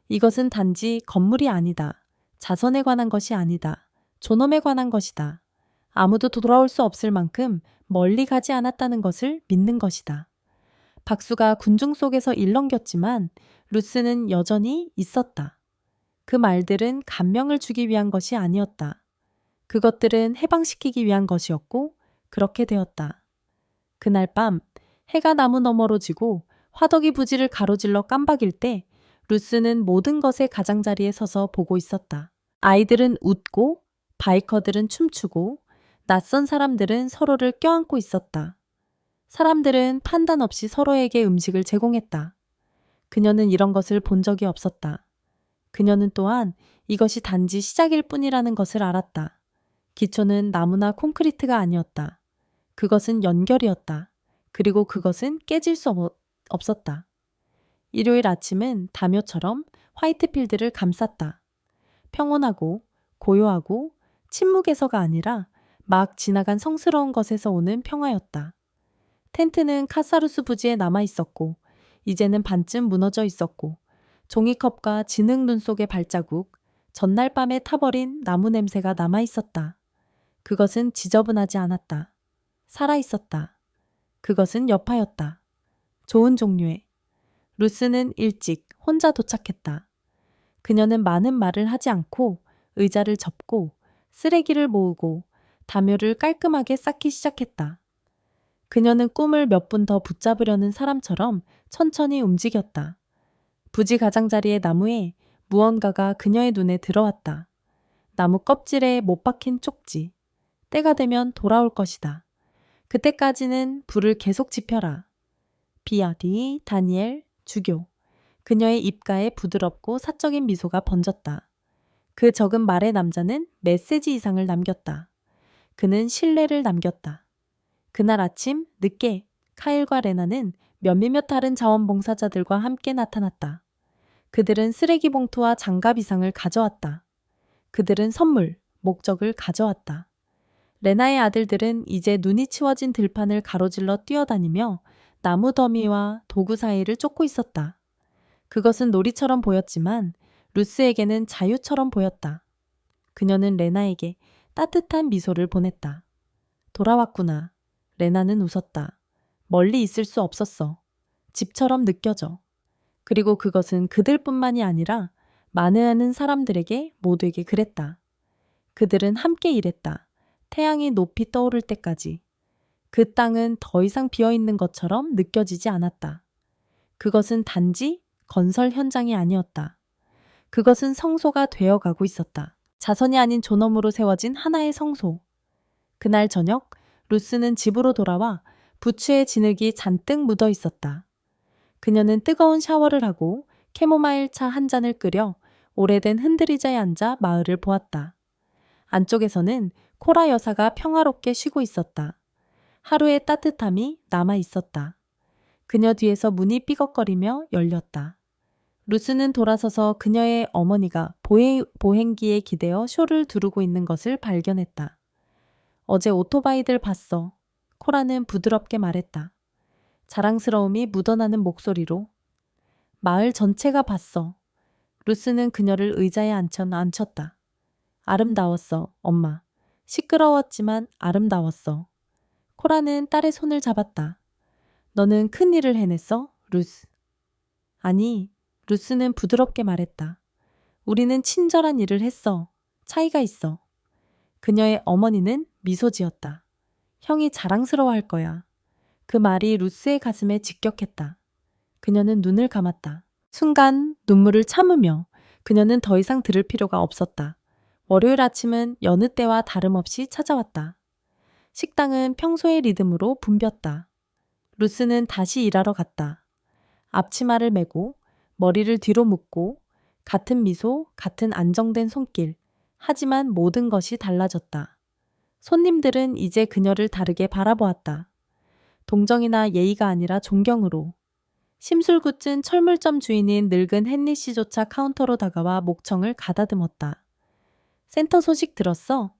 이것은 단지 건물이 아니다. 자선에 관한 것이 아니다. 존엄에 관한 것이다. 아무도 돌아올 수 없을 만큼 멀리 가지 않았다는 것을 믿는 것이다. 박수가 군중 속에서 일렁겼지만 루스는 여전히 있었다. 그 말들은 감명을 주기 위한 것이 아니었다. 그것들은 해방시키기 위한 것이었고 그렇게 되었다. 그날 밤 해가 나무 너머로 지고 화덕이 부지를 가로질러 깜박일 때 루스는 모든 것의 가장자리에 서서 보고 있었다. 아이들은 웃고 바이커들은 춤추고 낯선 사람들은 서로를 껴안고 있었다. 사람들은 판단 없이 서로에게 음식을 제공했다. 그녀는 이런 것을 본 적이 없었다. 그녀는 또한 이것이 단지 시작일 뿐이라는 것을 알았다. 기초는 나무나 콘크리트가 아니었다. 그것은 연결이었다. 그리고 그것은 깨질 수 없었다. 일요일 아침은 다묘처럼 화이트필드를 감쌌다. 평온하고 고요하고 침묵에서가 아니라 막 지나간 성스러운 것에서 오는 평화였다. 텐트는 카사루스 부지에 남아 있었고 이제는 반쯤 무너져 있었고 종이컵과 진흙 눈 속의 발자국, 전날 밤에 타버린 나무 냄새가 남아 있었다. 그것은 지저분하지 않았다. 살아 있었다. 그것은 여파였다. 좋은 종류의 루스는 일찍 혼자 도착했다. 그녀는 많은 말을 하지 않고 의자를 접고 쓰레기를 모으고 담요를 깔끔하게 쌓기 시작했다. 그녀는 꿈을 몇 분 더 붙잡으려는 사람처럼 천천히 움직였다. 부지 가장자리의 나무에 무언가가 그녀의 눈에 들어왔다. 나무 껍질에 못 박힌 쪽지. 때가 되면 돌아올 것이다. 그때까지는 불을 계속 지펴라. 비아디, 다니엘, 주교. 그녀의 입가에 부드럽고 사적인 미소가 번졌다. 그 적은 말의 남자는 메시지 이상을 남겼다. 그는 신뢰를 남겼다. 그날 아침 늦게 카일과 레나는 몇몇 다른 자원봉사자들과 함께 나타났다. 그들은 쓰레기 봉투와 장갑 이상을 가져왔다. 그들은 선물, 목적을 가져왔다. 레나의 아들들은 이제 눈이 치워진 들판을 가로질러 뛰어다니며 나무 더미와 도구 사이를 쫓고 있었다. 그것은 놀이처럼 보였지만 루스에게는 자유처럼 보였다. 그녀는 레나에게 따뜻한 미소를 보냈다. 돌아왔구나. 레나는 웃었다. 멀리 있을 수 없었어. 집처럼 느껴져. 그리고 그것은 그들뿐만이 아니라 많은 사람들에게 모두에게 그랬다. 그들은 함께 일했다. 태양이 높이 떠오를 때까지. 그 땅은 더 이상 비어있는 것처럼 느껴지지 않았다. 그것은 단지 건설 현장이 아니었다. 그것은 성소가 되어가고 있었다. 자선이 아닌 존엄으로 세워진 하나의 성소. 그날 저녁 루스는 집으로 돌아와 부츠에 진흙이 잔뜩 묻어 있었다. 그녀는 뜨거운 샤워를 하고 캐모마일 차 한 잔을 끓여 오래된 흔들의자에 앉아 마을을 보았다. 안쪽에서는 코라 여사가 평화롭게 쉬고 있었다. 하루의 따뜻함이 남아 있었다. 그녀 뒤에서 문이 삐걱거리며 열렸다. 루스는 돌아서서 그녀의 어머니가 보행기에 기대어 쇼를 두르고 있는 것을 발견했다. 어제 오토바이들 봤어. 코라는 부드럽게 말했다. 자랑스러움이 묻어나는 목소리로. 마을 전체가 봤어. 루스는 그녀를 의자에 앉혔다. 아름다웠어, 엄마. 시끄러웠지만 아름다웠어. 코라는 딸의 손을 잡았다. 너는 큰 일을 해냈어, 루스. 아니, 루스는 부드럽게 말했다. 우리는 친절한 일을 했어. 차이가 있어. 그녀의 어머니는 미소 지었다. 형이 자랑스러워할 거야. 그 말이 루스의 가슴에 직격했다. 그녀는 눈을 감았다. 순간 눈물을 참으며 그녀는 더 이상 들을 필요가 없었다. 월요일 아침은 여느 때와 다름없이 찾아왔다. 식당은 평소의 리듬으로 붐볐다. 루스는 다시 일하러 갔다. 앞치마를 메고 머리를 뒤로 묶고 같은 미소, 같은 안정된 손길. 하지만 모든 것이 달라졌다. 손님들은 이제 그녀를 다르게 바라보았다. 동정이나 예의가 아니라 존경으로. 심술궂은 철물점 주인인 늙은 헨리 씨조차 카운터로 다가와 목청을 가다듬었다. 센터 소식 들었어?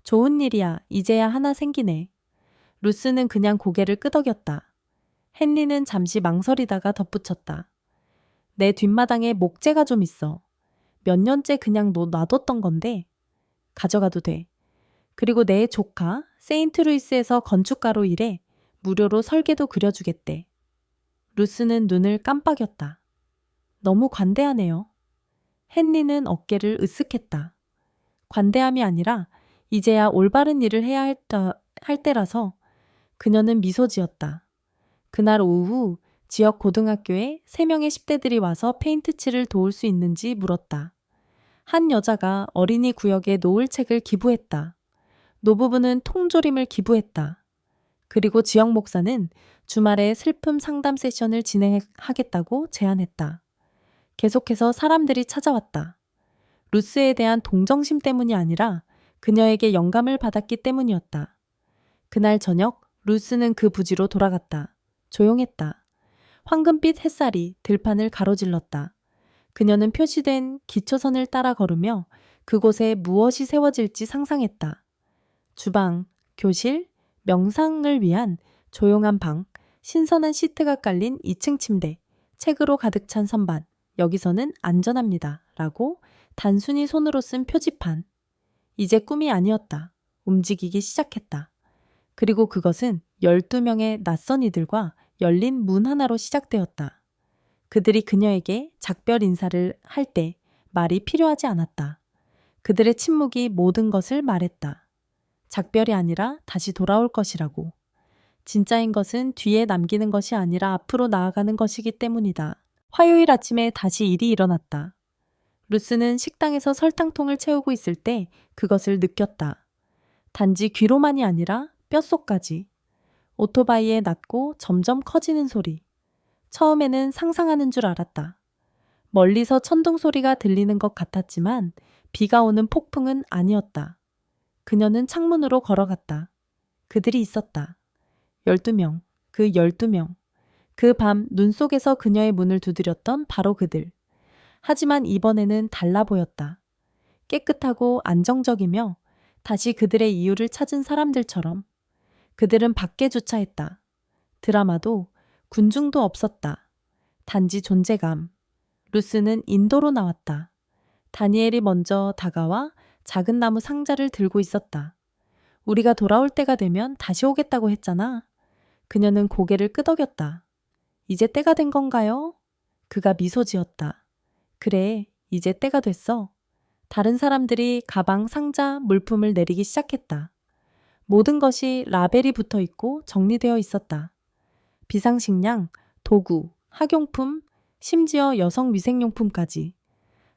좋은 일이야. 이제야 하나 생기네. 루스는 그냥 고개를 끄덕였다. 헨리는 잠시 망설이다가 덧붙였다. 내 뒷마당에 목재가 좀 있어. 몇 년째 그냥 놔뒀던 건데 가져가도 돼. 그리고 내 조카 세인트루이스에서 건축가로 일해 무료로 설계도 그려주겠대. 루스는 눈을 깜빡였다. 너무 관대하네요. 헨리는 어깨를 으쓱했다. 관대함이 아니라 이제야 올바른 일을 해야 할 때라서. 그녀는 미소 지었다. 그날 오후 지역 고등학교에 3명의 10대들이 와서 페인트칠을 도울 수 있는지 물었다. 한 여자가 어린이 구역에 노을책을 기부했다. 노부부는 통조림을 기부했다. 그리고 지역 목사는 주말에 슬픔 상담 세션을 진행하겠다고 제안했다. 계속해서 사람들이 찾아왔다. 루스에 대한 동정심 때문이 아니라 그녀에게 영감을 받았기 때문이었다. 그날 저녁 루스는 그 부지로 돌아갔다. 조용했다. 황금빛 햇살이 들판을 가로질렀다. 그녀는 표시된 기초선을 따라 걸으며 그곳에 무엇이 세워질지 상상했다. 주방, 교실, 명상을 위한 조용한 방, 신선한 시트가 깔린 2층 침대, 책으로 가득 찬 선반, 여기서는 안전합니다. 라고 단순히 손으로 쓴 표지판. 이제 꿈이 아니었다. 움직이기 시작했다. 그리고 그것은 12명의 낯선 이들과 열린 문 하나로 시작되었다. 그들이 그녀에게 작별 인사를 할 때 말이 필요하지 않았다. 그들의 침묵이 모든 것을 말했다. 작별이 아니라 다시 돌아올 것이라고. 진짜인 것은 뒤에 남기는 것이 아니라 앞으로 나아가는 것이기 때문이다. 화요일 아침에 다시 일이 일어났다. 루스는 식당에서 설탕통을 채우고 있을 때 그것을 느꼈다. 단지 귀로만이 아니라 뼛속까지. 오토바이의 낮고 점점 커지는 소리. 처음에는 상상하는 줄 알았다. 멀리서 천둥 소리가 들리는 것 같았지만 비가 오는 폭풍은 아니었다. 그녀는 창문으로 걸어갔다. 그들이 있었다. 12명. 그 12명. 그 밤 눈 속에서 그녀의 문을 두드렸던 바로 그들. 하지만 이번에는 달라 보였다. 깨끗하고 안정적이며 다시 그들의 이유를 찾은 사람들처럼. 그들은 밖에 주차했다. 드라마도 군중도 없었다. 단지 존재감. 루스는 인도로 나왔다. 다니엘이 먼저 다가와 작은 나무 상자를 들고 있었다. 우리가 돌아올 때가 되면 다시 오겠다고 했잖아. 그녀는 고개를 끄덕였다. 이제 때가 된 건가요? 그가 미소 지었다. 그래, 이제 때가 됐어. 다른 사람들이 가방, 상자, 물품을 내리기 시작했다. 모든 것이 라벨이 붙어 있고 정리되어 있었다. 비상식량, 도구, 학용품, 심지어 여성 위생용품까지.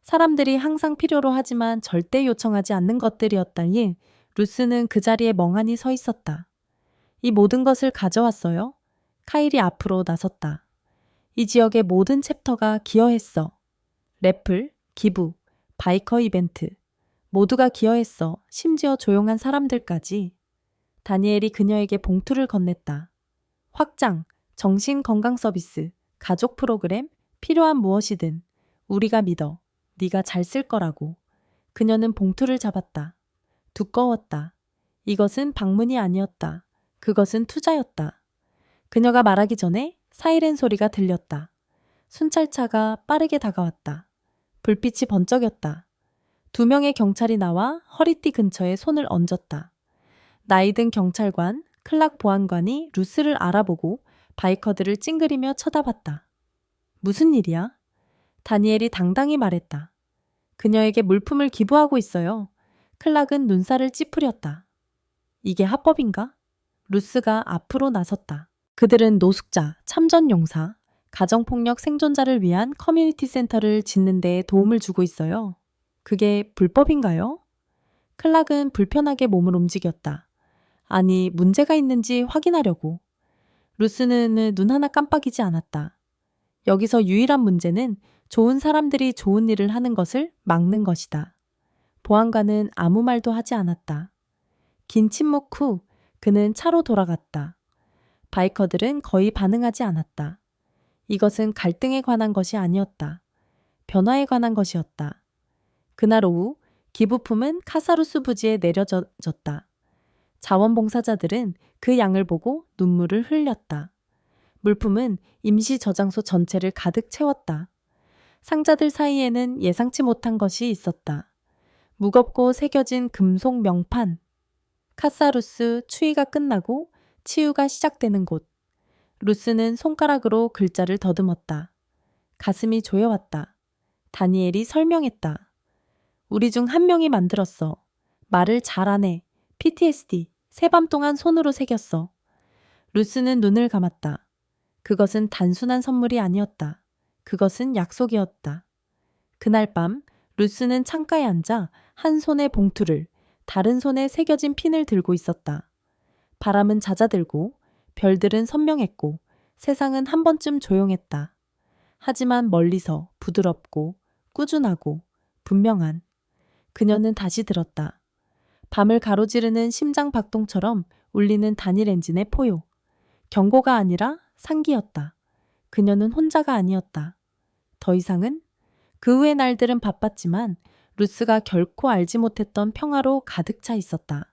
사람들이 항상 필요로 하지만 절대 요청하지 않는 것들이었다니 루스는 그 자리에 멍하니 서 있었다. 이 모든 것을 가져왔어요? 카일이 앞으로 나섰다. 이 지역의 모든 챕터가 기여했어. 래플, 기부, 바이커 이벤트. 모두가 기여했어. 심지어 조용한 사람들까지. 다니엘이 그녀에게 봉투를 건넸다. 확장, 정신건강 서비스, 가족 프로그램, 필요한 무엇이든 우리가 믿어. 네가 잘 쓸 거라고. 그녀는 봉투를 잡았다. 두꺼웠다. 이것은 방문이 아니었다. 그것은 투자였다. 그녀가 말하기 전에 사이렌 소리가 들렸다. 순찰차가 빠르게 다가왔다. 불빛이 번쩍였다. 2명의 경찰이 나와 허리띠 근처에 손을 얹었다. 나이든 경찰관, 클락 보안관이 루스를 알아보고 바이커들을 찡그리며 쳐다봤다. 무슨 일이야? 다니엘이 당당히 말했다. 그녀에게 물품을 기부하고 있어요. 클락은 눈살을 찌푸렸다. 이게 합법인가? 루스가 앞으로 나섰다. 그들은 노숙자, 참전용사, 가정폭력 생존자를 위한 커뮤니티 센터를 짓는 데 도움을 주고 있어요. 그게 불법인가요? 클락은 불편하게 몸을 움직였다. 아니, 문제가 있는지 확인하려고. 루스는 눈 하나 깜빡이지 않았다. 여기서 유일한 문제는 좋은 사람들이 좋은 일을 하는 것을 막는 것이다. 보안관은 아무 말도 하지 않았다. 긴 침묵 후 그는 차로 돌아갔다. 바이커들은 거의 반응하지 않았다. 이것은 갈등에 관한 것이 아니었다. 변화에 관한 것이었다. 그날 오후 기부품은 카사루스 부지에 내려졌다. 자원봉사자들은 그 양을 보고 눈물을 흘렸다. 물품은 임시 저장소 전체를 가득 채웠다. 상자들 사이에는 예상치 못한 것이 있었다. 무겁고 새겨진 금속 명판. 카사루스 추위가 끝나고 치유가 시작되는 곳. 루스는 손가락으로 글자를 더듬었다. 가슴이 조여왔다. 다니엘이 설명했다. 우리 중 한 명이 만들었어. 말을 잘하네. PTSD. 새밤 동안 손으로 새겼어. 루스는 눈을 감았다. 그것은 단순한 선물이 아니었다. 그것은 약속이었다. 그날 밤 루스는 창가에 앉아 한 손에 봉투를, 다른 손에 새겨진 핀을 들고 있었다. 바람은 잦아들고 별들은 선명했고 세상은 한 번쯤 조용했다. 하지만 멀리서 부드럽고 꾸준하고 분명한 그녀는 다시 들었다. 밤을 가로지르는 심장 박동처럼 울리는 단일 엔진의 포효. 경고가 아니라 상기였다. 그녀는 혼자가 아니었다. 더 이상은 그 후의 날들은 바빴지만 루스가 결코 알지 못했던 평화로 가득 차 있었다.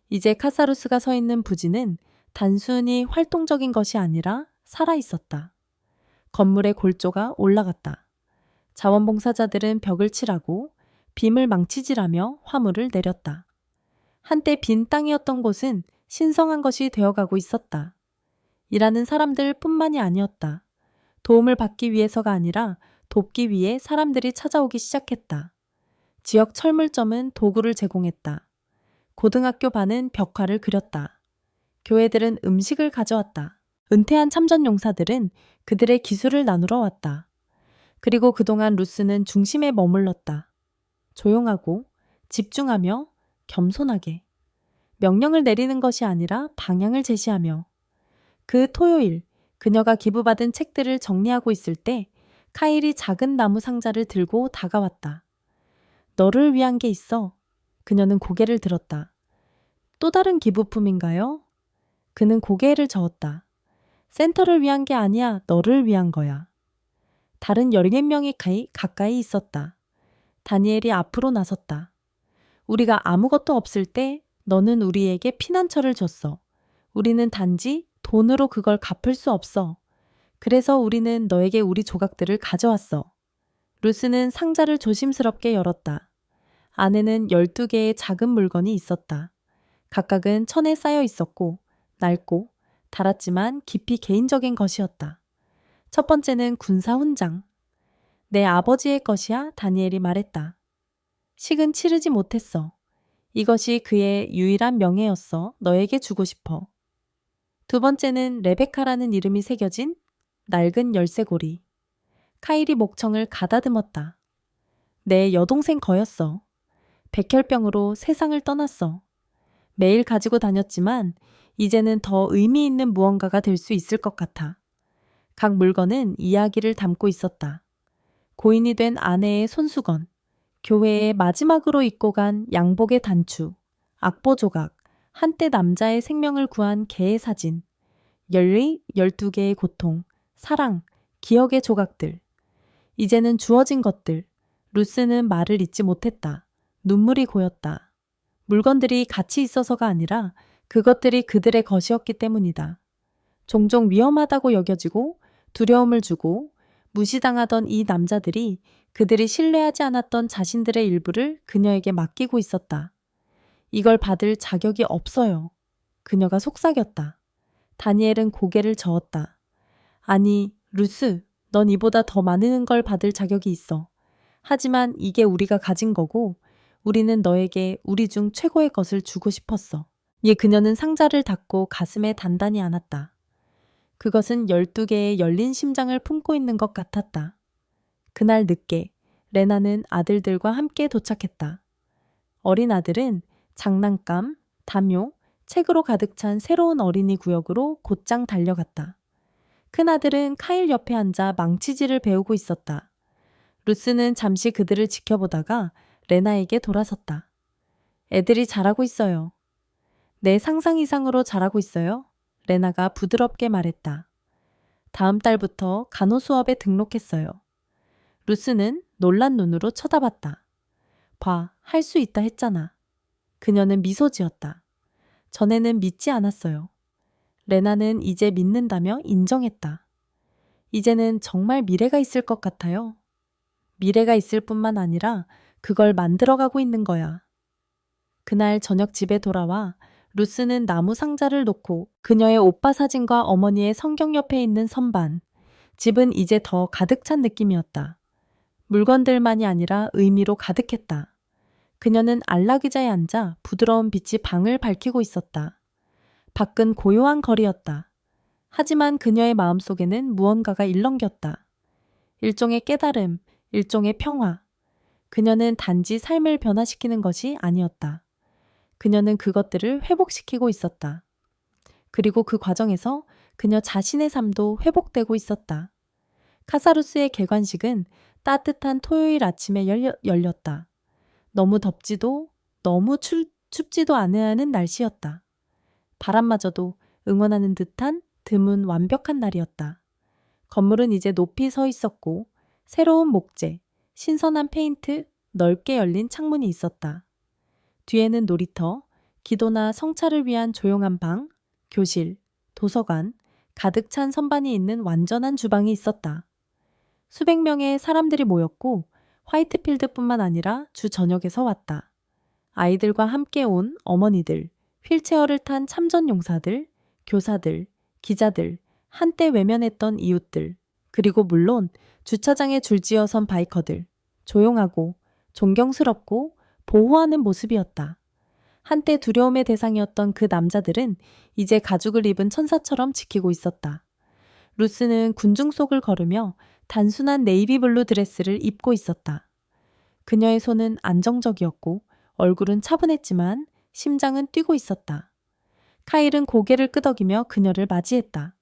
이제 카사루스가 서 있는 부지는 단순히 활동적인 것이 아니라 살아 있었다. 건물의 골조가 올라갔다. 자원봉사자들은 벽을 칠하고 빔을 망치질하며 화물을 내렸다. 한때 빈 땅이었던 곳은 신성한 것이 되어가고 있었다. 일하는 사람들 뿐만이 아니었다. 도움을 받기 위해서가 아니라 돕기 위해 사람들이 찾아오기 시작했다. 지역 철물점은 도구를 제공했다. 고등학교 반은 벽화를 그렸다. 교회들은 음식을 가져왔다. 은퇴한 참전용사들은 그들의 기술을 나누러 왔다. 그리고 그동안 루스는 중심에 머물렀다. 조용하고 집중하며 겸손하게. 명령을 내리는 것이 아니라 방향을 제시하며. 그 토요일, 그녀가 기부받은 책들을 정리하고 있을 때 카일이 작은 나무 상자를 들고 다가왔다. 너를 위한 게 있어. 그녀는 고개를 들었다. 또 다른 기부품인가요? 그는 고개를 저었다. 센터를 위한 게 아니야. 너를 위한 거야. 다른 17명이 가까이 있었다. 다니엘이 앞으로 나섰다. 우리가 아무것도 없을 때 너는 우리에게 피난처를 줬어. 우리는 단지 돈으로 그걸 갚을 수 없어. 그래서 우리는 너에게 우리 조각들을 가져왔어. 루스는 상자를 조심스럽게 열었다. 안에는 12개의 작은 물건이 있었다. 각각은 천에 쌓여 있었고 낡고 닳았지만 깊이 개인적인 것이었다. 첫 번째는 군사 훈장. 내 아버지의 것이야, 다니엘이 말했다. 식은 치르지 못했어. 이것이 그의 유일한 명예였어. 너에게 주고 싶어. 두 번째는 레베카라는 이름이 새겨진 낡은 열쇠고리. 카일이 목청을 가다듬었다. 내 여동생 거였어. 백혈병으로 세상을 떠났어. 매일 가지고 다녔지만 이제는 더 의미 있는 무언가가 될 수 있을 것 같아. 각 물건은 이야기를 담고 있었다. 고인이 된 아내의 손수건, 교회에 마지막으로 입고 간 양복의 단추, 악보 조각, 한때 남자의 생명을 구한 개의 사진, 12개의 고통, 사랑, 기억의 조각들. 이제는 주어진 것들. 루스는 말을 잇지 못했다. 눈물이 고였다. 물건들이 가치 있어서가 아니라 그것들이 그들의 것이었기 때문이다. 종종 위험하다고 여겨지고 두려움을 주고 무시당하던 이 남자들이 그들이 신뢰하지 않았던 자신들의 일부를 그녀에게 맡기고 있었다. 이걸 받을 자격이 없어요. 그녀가 속삭였다. 다니엘은 고개를 저었다. 아니, 루스, 넌 이보다 더 많은 걸 받을 자격이 있어. 하지만 이게 우리가 가진 거고 우리는 너에게 우리 중 최고의 것을 주고 싶었어. 그녀는 상자를 닫고 가슴에 단단히 안았다. 그것은 12개의 열린 심장을 품고 있는 것 같았다. 그날 늦게 레나는 아들들과 함께 도착했다. 어린 아들은 장난감, 담요, 책으로 가득 찬 새로운 어린이 구역으로 곧장 달려갔다. 큰아들은 카일 옆에 앉아 망치질을 배우고 있었다. 루스는 잠시 그들을 지켜보다가 레나에게 돌아섰다. 애들이 잘하고 있어요. 내 상상 이상으로 잘하고 있어요. 레나가 부드럽게 말했다. 다음 달부터 간호 수업에 등록했어요. 루스는 놀란 눈으로 쳐다봤다. 봐, 할 수 있다 했잖아. 그녀는 미소 지었다. 전에는 믿지 않았어요. 레나는 이제 믿는다며 인정했다. 이제는 정말 미래가 있을 것 같아요. 미래가 있을 뿐만 아니라 그걸 만들어가고 있는 거야. 그날 저녁 집에 돌아와 루스는 나무 상자를 놓고 그녀의 오빠 사진과 어머니의 성경 옆에 있는 선반. 집은 이제 더 가득 찬 느낌이었다. 물건들만이 아니라 의미로 가득했다. 그녀는 안락의자에 앉아 부드러운 빛이 방을 밝히고 있었다. 밖은 고요한 거리였다. 하지만 그녀의 마음속에는 무언가가 일렁겼다. 일종의 깨달음, 일종의 평화. 그녀는 단지 삶을 변화시키는 것이 아니었다. 그녀는 그것들을 회복시키고 있었다. 그리고 그 과정에서 그녀 자신의 삶도 회복되고 있었다. 카사루스의 개관식은 따뜻한 토요일 아침에 열렸다. 너무 덥지도 너무 춥지도 않은 날씨였다. 바람마저도 응원하는 듯한 드문 완벽한 날이었다. 건물은 이제 높이 서 있었고 새로운 목재, 신선한 페인트, 넓게 열린 창문이 있었다. 뒤에는 놀이터, 기도나 성찰을 위한 조용한 방, 교실, 도서관, 가득 찬 선반이 있는 완전한 주방이 있었다. 수백 명의 사람들이 모였고 화이트필드뿐만 아니라 주 전역에서 왔다. 아이들과 함께 온 어머니들, 휠체어를 탄 참전 용사들, 교사들, 기자들, 한때 외면했던 이웃들. 그리고 물론 주차장에 줄지어 선 바이커들. 조용하고 존경스럽고 보호하는 모습이었다. 한때 두려움의 대상이었던 그 남자들은 이제 가죽을 입은 천사처럼 지키고 있었다. 루스는 군중 속을 걸으며 단순한 네이비블루 드레스를 입고 있었다. 그녀의 손은 안정적이었고 얼굴은 차분했지만 심장은 뛰고 있었다. 카일은 고개를 끄덕이며 그녀를 맞이했다.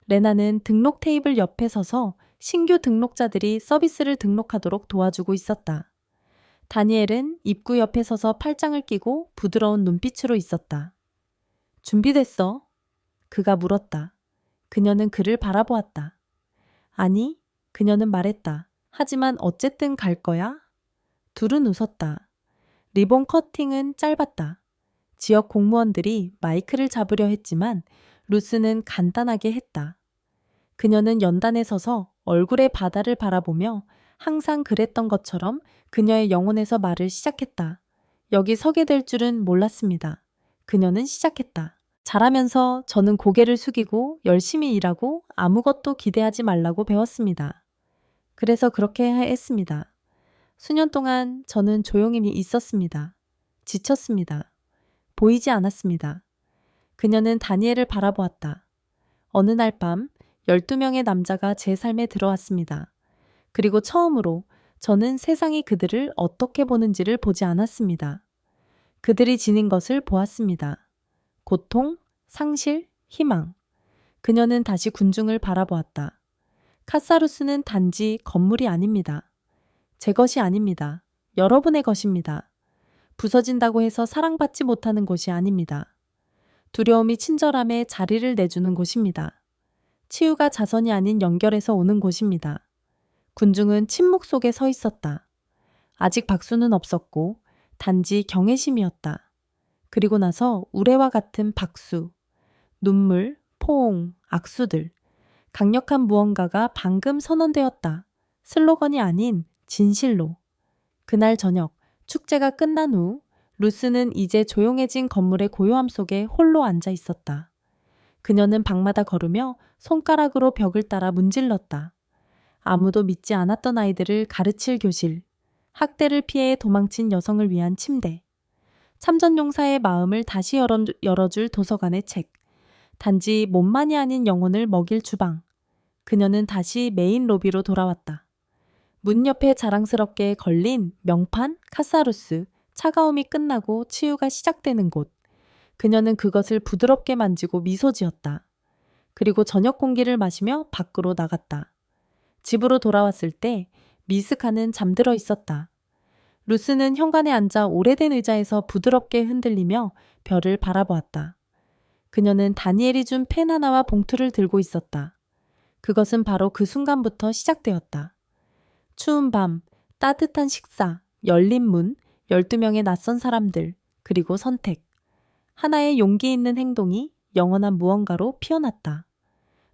레나는 등록 테이블 옆에 서서 신규 등록자들이 서비스를 등록하도록 도와주고 있었다. 다니엘은 입구 옆에 서서 팔짱을 끼고 부드러운 눈빛으로 있었다. 준비됐어? 그가 물었다. 그녀는 그를 바라보았다. 아니, 그녀는 말했다. 하지만 어쨌든 갈 거야? 둘은 웃었다. 리본 커팅은 짧았다. 지역 공무원들이 마이크를 잡으려 했지만 루스는 간단하게 했다. 그녀는 연단에 서서 얼굴의 바다를 바라보며 항상 그랬던 것처럼 그녀의 영혼에서 말을 시작했다. 여기 서게 될 줄은 몰랐습니다. 그녀는 시작했다. 잘하면서 저는 고개를 숙이고 열심히 일하고 아무것도 기대하지 말라고 배웠습니다. 그래서 그렇게 했습니다. 수년 동안 저는 조용히 있었습니다. 지쳤습니다. 보이지 않았습니다. 그녀는 다니엘을 바라보았다. 어느 날 밤 12명의 남자가 제 삶에 들어왔습니다. 그리고 처음으로 저는 세상이 그들을 어떻게 보는지를 보지 않았습니다. 그들이 지닌 것을 보았습니다. 고통, 상실, 희망. 그녀는 다시 군중을 바라보았다. 카사루스는 단지 건물이 아닙니다. 제 것이 아닙니다. 여러분의 것입니다. 부서진다고 해서 사랑받지 못하는 곳이 아닙니다. 두려움이 친절함에 자리를 내주는 곳입니다. 치유가 자선이 아닌 연결에서 오는 곳입니다. 군중은 침묵 속에 서 있었다. 아직 박수는 없었고 단지 경외심이었다. 그리고 나서 우레와 같은 박수, 눈물, 포옹, 악수들. 강력한 무언가가 방금 선언되었다. 슬로건이 아닌 진실로. 그날 저녁 축제가 끝난 후 루스는 이제 조용해진 건물의 고요함 속에 홀로 앉아 있었다. 그녀는 방마다 걸으며 손가락으로 벽을 따라 문질렀다. 아무도 믿지 않았던 아이들을 가르칠 교실, 학대를 피해 도망친 여성을 위한 침대, 참전용사의 마음을 다시 열어줄 도서관의 책, 단지 몸만이 아닌 영혼을 먹일 주방. 그녀는 다시 메인 로비로 돌아왔다. 문 옆에 자랑스럽게 걸린 명판 카사루스, 차가움이 끝나고 치유가 시작되는 곳. 그녀는 그것을 부드럽게 만지고 미소 지었다. 그리고 저녁 공기를 마시며 밖으로 나갔다. 집으로 돌아왔을 때 미스카는 잠들어 있었다. 루스는 현관에 앉아 오래된 의자에서 부드럽게 흔들리며 별을 바라보았다. 그녀는 다니엘이 준 펜 하나와 봉투를 들고 있었다. 그것은 바로 그 순간부터 시작되었다. 추운 밤, 따뜻한 식사, 열린 문, 12명의 낯선 사람들, 그리고 선택. 하나의 용기 있는 행동이 영원한 무언가로 피어났다.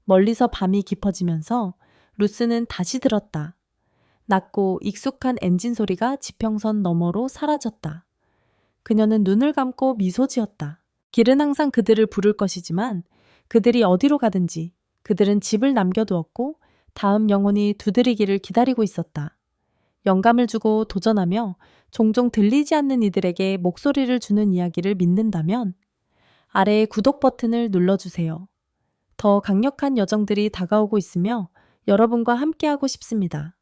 멀리서 밤이 깊어지면서 루스는 다시 들었다. 낮고 익숙한 엔진 소리가 지평선 너머로 사라졌다. 그녀는 눈을 감고 미소 지었다. 길은 항상 그들을 부를 것이지만 그들이 어디로 가든지 그들은 집을 남겨두었고 다음 영혼이 두드리기를 기다리고 있었다. 영감을 주고 도전하며 종종 들리지 않는 이들에게 목소리를 주는 이야기를 믿는다면 아래의 구독 버튼을 눌러주세요. 더 강력한 여정들이 다가오고 있으며 여러분과 함께하고 싶습니다.